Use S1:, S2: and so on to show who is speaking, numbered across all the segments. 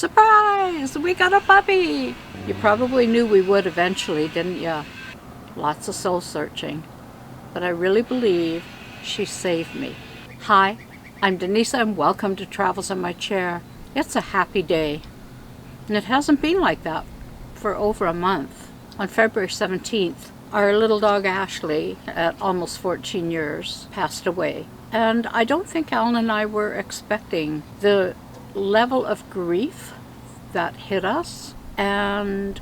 S1: Surprise! We got a puppy! You probably knew we would eventually, didn't you? Lots of soul searching. But I really believe she saved me. Hi, I'm Denise and welcome to Travels in My Chair. It's a happy day. And it hasn't been like that for over a month. On February 17th, our little dog Ashley, at almost 14 years, passed away. And I don't think Alan and I were expecting the level of grief that hit us. And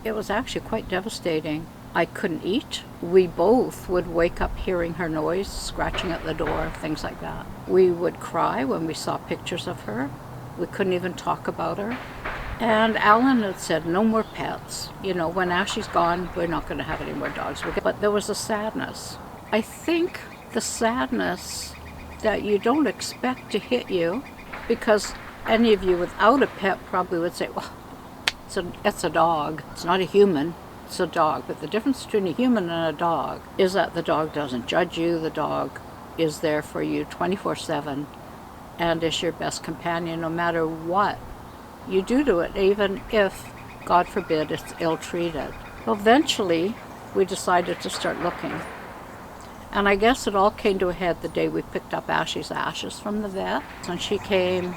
S1: it was actually quite devastating. I couldn't eat. We both would wake up hearing her noise, scratching at the door, things like that. We would cry when we saw pictures of her. We couldn't even talk about her. And Alan had said, no more pets. You know, when Ashley's gone, we're not going to have any more dogs. But there was a sadness. I think the sadness that you don't expect to hit you, because any of you without a pet probably would say, well, it's a dog. It's not a human. It's a dog. But the difference between a human and a dog is that the dog doesn't judge you. The dog is there for you 24/7 and is your best companion no matter what you do to it, even if, God forbid, it's ill-treated. Eventually, we decided to start looking. And I guess it all came to a head the day we picked up Ashley's ashes from the vet. And she came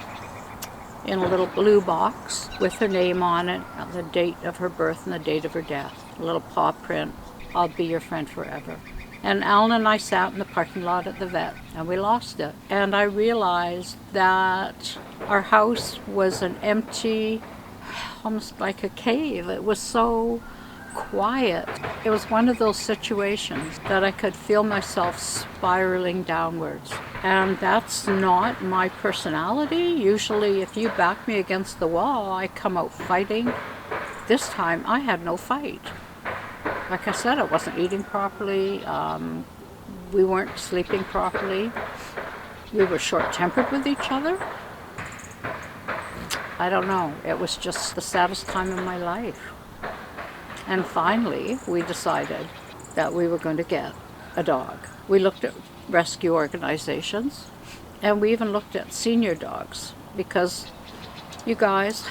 S1: in a little blue box with her name on it, the date of her birth and the date of her death. A little paw print, I'll be your friend forever. And Alan and I sat in the parking lot at the vet and we lost it. And I realized that our house was an empty, almost like a cave. It was so quiet. It was one of those situations that I could feel myself spiraling downwards. And that's not my personality. Usually if you back me against the wall, I come out fighting. This time I had no fight. Like I said, I wasn't eating properly. We weren't sleeping properly. We were short-tempered with each other. I don't know. It was just the saddest time in my life. And finally, we decided that we were going to get a dog. We looked at rescue organizations, and we even looked at senior dogs, because you guys,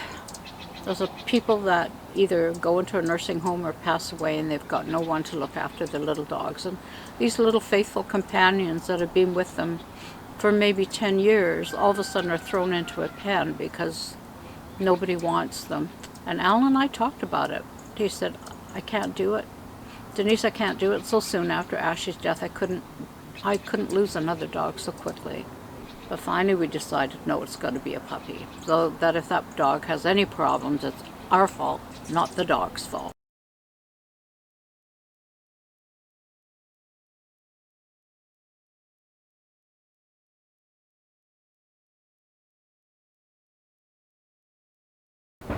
S1: those are people that either go into a nursing home or pass away and they've got no one to look after their little dogs. And these little faithful companions that have been with them for maybe 10 years, all of a sudden are thrown into a pen because nobody wants them. And Alan and I talked about it. He said, I can't do it. Denise, I can't do it. So soon after Ashley's death, I couldn't lose another dog so quickly. But finally we decided, no, it's got to be a puppy. So that if that dog has any problems, it's our fault, not the dog's fault.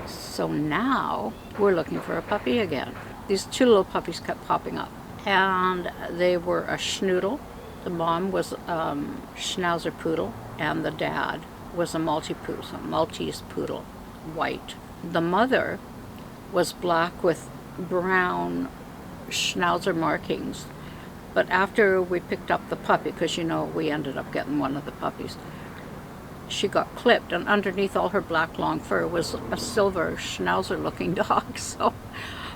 S1: So now we're looking for a puppy again. These two little puppies kept popping up, and they were a Schnoodle. The mom was a Schnauzer poodle, and the dad was a Maltese poodle, white. The mother was black with brown Schnauzer markings. But after we picked up the puppy, because you know we ended up getting one of the puppies, she got clipped, and underneath all her black long fur was a silver Schnauzer looking dog. So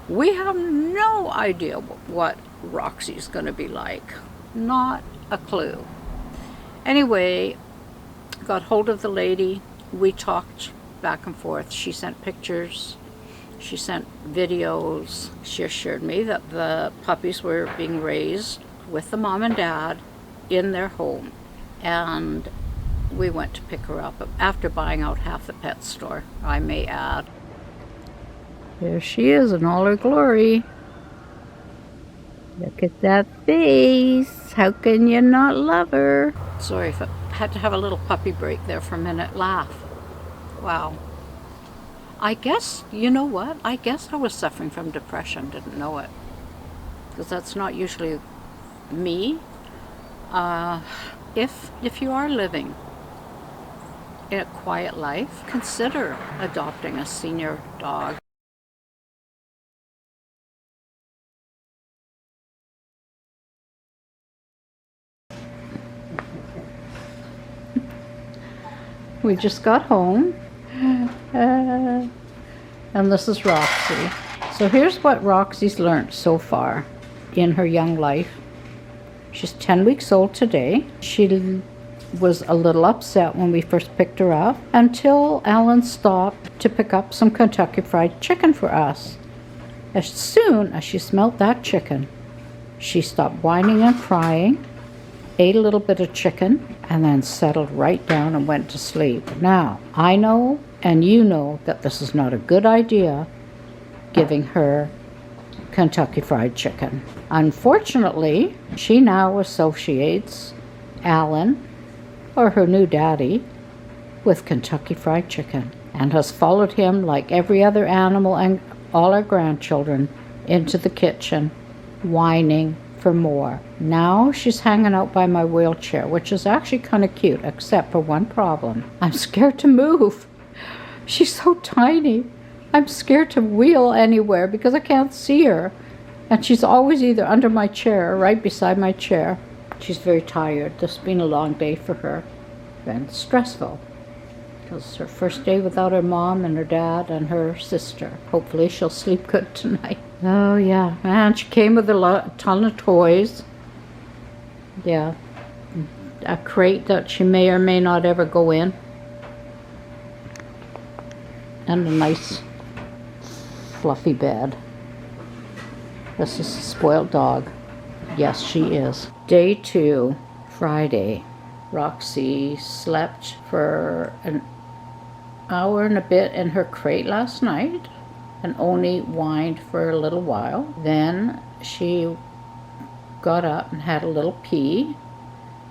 S1: we have no idea what Roxy's going to be like. Not a clue. Anyway, got hold of the lady. We talked back and forth. She sent pictures. She sent videos. She assured me that the puppies were being raised with the mom and dad in their home. And we went to pick her up after buying out half the pet store, I may add. There she is in all her glory. Look at that face. How can you not love her? Sorry if I had to have a little puppy break there for a minute. Laugh. Wow. I guess, you know what? I guess I was suffering from depression, didn't know it. Because that's not usually me. If you are living in a quiet life, consider adopting a senior dog. We just got home Uh, and this is Roxy. So here's what Roxy's learned so far in her young life. She's 10 weeks old today. She was a little upset when we first picked her up until Alan stopped to pick up some Kentucky Fried Chicken for us. As soon as she smelled that chicken, she stopped whining and crying, ate a little bit of chicken, and then settled right down and went to sleep. Now, I know and you know that this is not a good idea, giving her Kentucky Fried Chicken. Unfortunately, she now associates Alan, or her new daddy, with Kentucky Fried Chicken and has followed him like every other animal and all our grandchildren into the kitchen, whining for more. Now she's hanging out by my wheelchair, which is actually kind of cute, except for one problem. I'm scared to move. She's so tiny. I'm scared to wheel anywhere because I can't see her. And she's always either under my chair or right beside my chair. She's very tired. This has been a long day for her. And stressful. Because it's her first day without her mom and her dad and her sister. Hopefully she'll sleep good tonight. Oh yeah, and she came with a ton of toys. Yeah, a crate that she may or may not ever go in. And a nice fluffy bed. This is a spoiled dog. Yes, she is. Day 2, Friday. Roxy slept for an hour and a bit in her crate last night and only whined for a little while. Then she got up and had a little pee,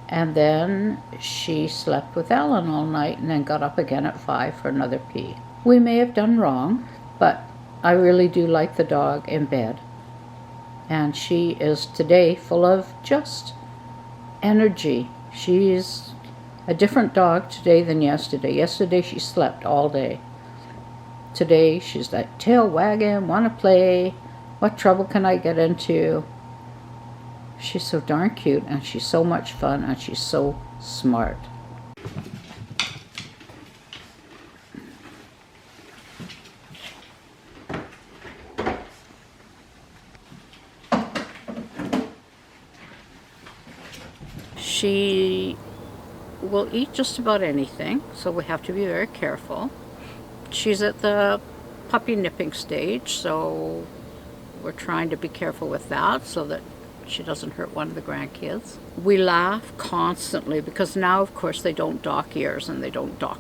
S1: and then she slept with Ellen all night and then got up again at 5 for another pee. We may have done wrong, but I really do like the dog in bed. And she is today full of just energy. She's a different dog today than yesterday. Yesterday she slept all day. Today she's like tail wagging, want to play, what trouble can I get into? She's so darn cute and she's so much fun and she's so smart. She will eat just about anything, so we have to be very careful. She's at the puppy nipping stage, so we're trying to be careful with that so that she doesn't hurt one of the grandkids. We laugh constantly because now, of course, they don't dock ears and they don't dock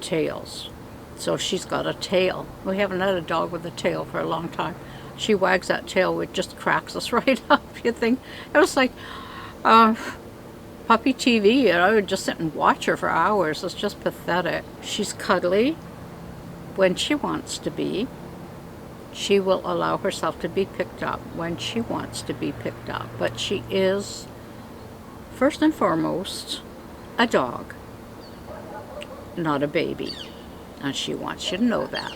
S1: tails. So she's got a tail. We haven't had a dog with a tail for a long time. She wags that tail, which just cracks us right up. You think it was like puppy TV, and I would just sit and watch her for hours. It's just pathetic. She's cuddly when she wants to be. She will allow herself to be picked up when she wants to be picked up. But she is, first and foremost, a dog, not a baby. And she wants you to know that.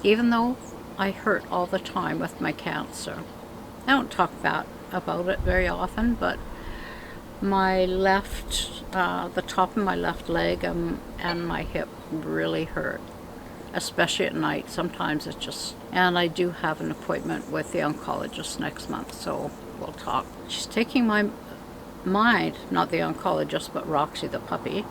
S1: Even though I hurt all the time with my cancer. I don't talk about it very often, but my left, the top of my left leg and my hip really hurt. especially at night. Sometimes it's just, and I do have an appointment with the oncologist next month, so we'll talk. She's taking my mind, not the oncologist, but Roxy the puppy,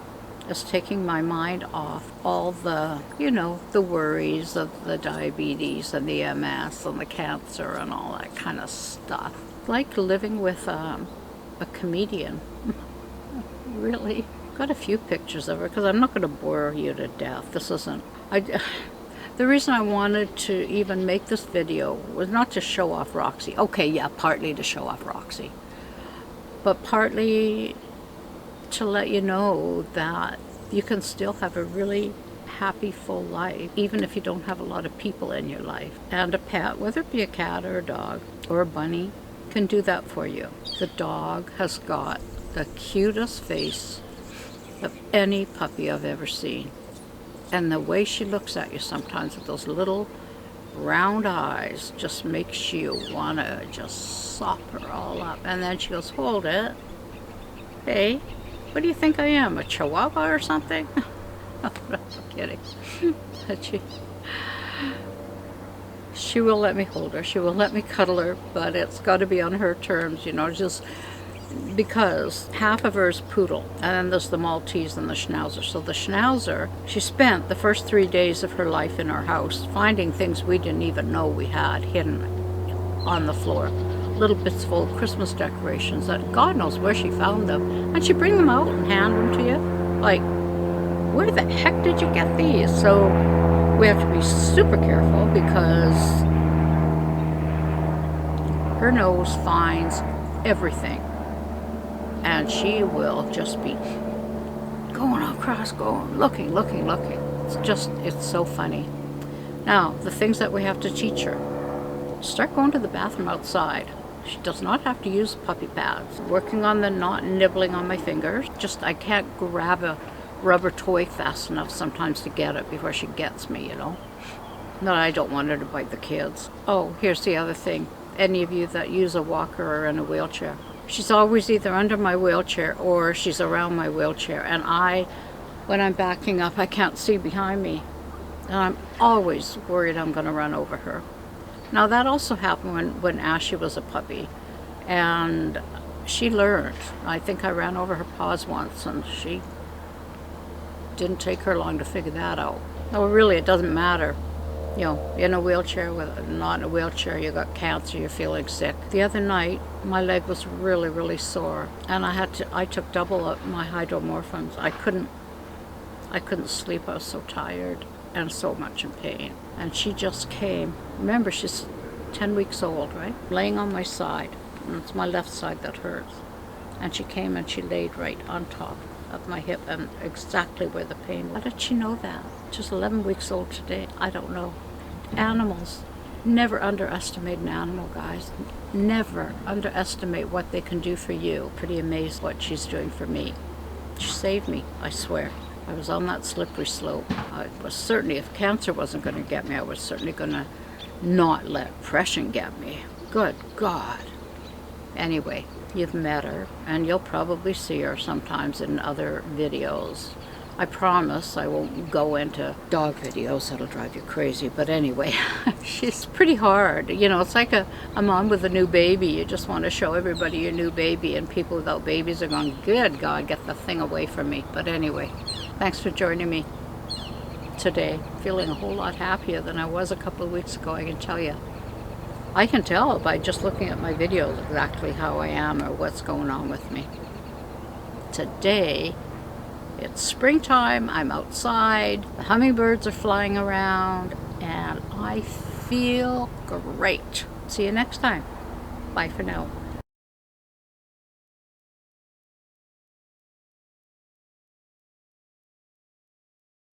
S1: is taking my mind off all the, the worries of the diabetes and the MS and the cancer and all that kind of stuff. Like living with a comedian. Really. Got a few pictures of her because I'm not going to bore you to death. This isn't... The reason I wanted to even make this video was not to show off Roxy. Okay, yeah, partly to show off Roxy. But partly to let you know that you can still have a really happy, full life, even if you don't have a lot of people in your life. And a pet, whether it be a cat or a dog or a bunny, can do that for you. The dog has got the cutest face of any puppy I've ever seen. And the way she looks at you sometimes with those little round eyes just makes you want to just sop her all up. And then she goes, hold it. Hey, what do you think I am, a chihuahua or something? I'm kidding. She will let me hold her. She will let me cuddle her, but it's got to be on her terms, just because half of her is poodle, and then there's the Maltese and the Schnauzer. So the Schnauzer, she spent the first 3 days of her life in our house finding things we didn't even know we had hidden on the floor. Little bits of old Christmas decorations that God knows where she found them. And she'd bring them out and hand them to you. Like, where the heck did you get these? So we have to be super careful because her nose finds everything. And she will just be going across, going, looking. It's so funny. Now, the things that we have to teach her. Start going to the bathroom outside. She does not have to use puppy pads. Working on the not nibbling on my fingers. Just, I can't grab a rubber toy fast enough sometimes to get it before she gets me, But I don't want her to bite the kids. Oh, here's the other thing. Any of you that use a walker or in a wheelchair. She's always either under my wheelchair or she's around my wheelchair. And when I'm backing up, I can't see behind me. And I'm always worried I'm going to run over her. Now that also happened when Ashley was a puppy. And she learned. I think I ran over her paws once and she didn't take her long to figure that out. No, really, it doesn't matter. In a wheelchair, not in a wheelchair, you got cancer, you're feeling sick. The other night, my leg was really, really sore, and I took double up my hydromorphins. I couldn't sleep. I was so tired and so much in pain. And she just came. Remember, she's 10 weeks old, right? Laying on my side, and it's my left side that hurts. And she came and she laid right on top of my hip and exactly where the pain was. How did she know that? She's 11 weeks old today. I don't know. Animals. Never underestimate an animal, guys. Never underestimate what they can do for you. Pretty amazed what she's doing for me. She saved me, I swear. I was on that slippery slope. I was certainly, if cancer wasn't going to get me, I was certainly going to not let depression get me. Good God. Anyway, you've met her, and you'll probably see her sometimes in other videos. I promise I won't go into dog videos, that'll drive you crazy, but anyway, she's pretty hard. It's like a mom with a new baby. You just want to show everybody your new baby, and people without babies are going, good God, get the thing away from me. But anyway, thanks for joining me today. Feeling a whole lot happier than I was a couple of weeks ago, I can tell you. I can tell by just looking at my videos exactly how I am or what's going on with me. Today, it's springtime, I'm outside, the hummingbirds are flying around, and I feel great. See you next time. Bye for now.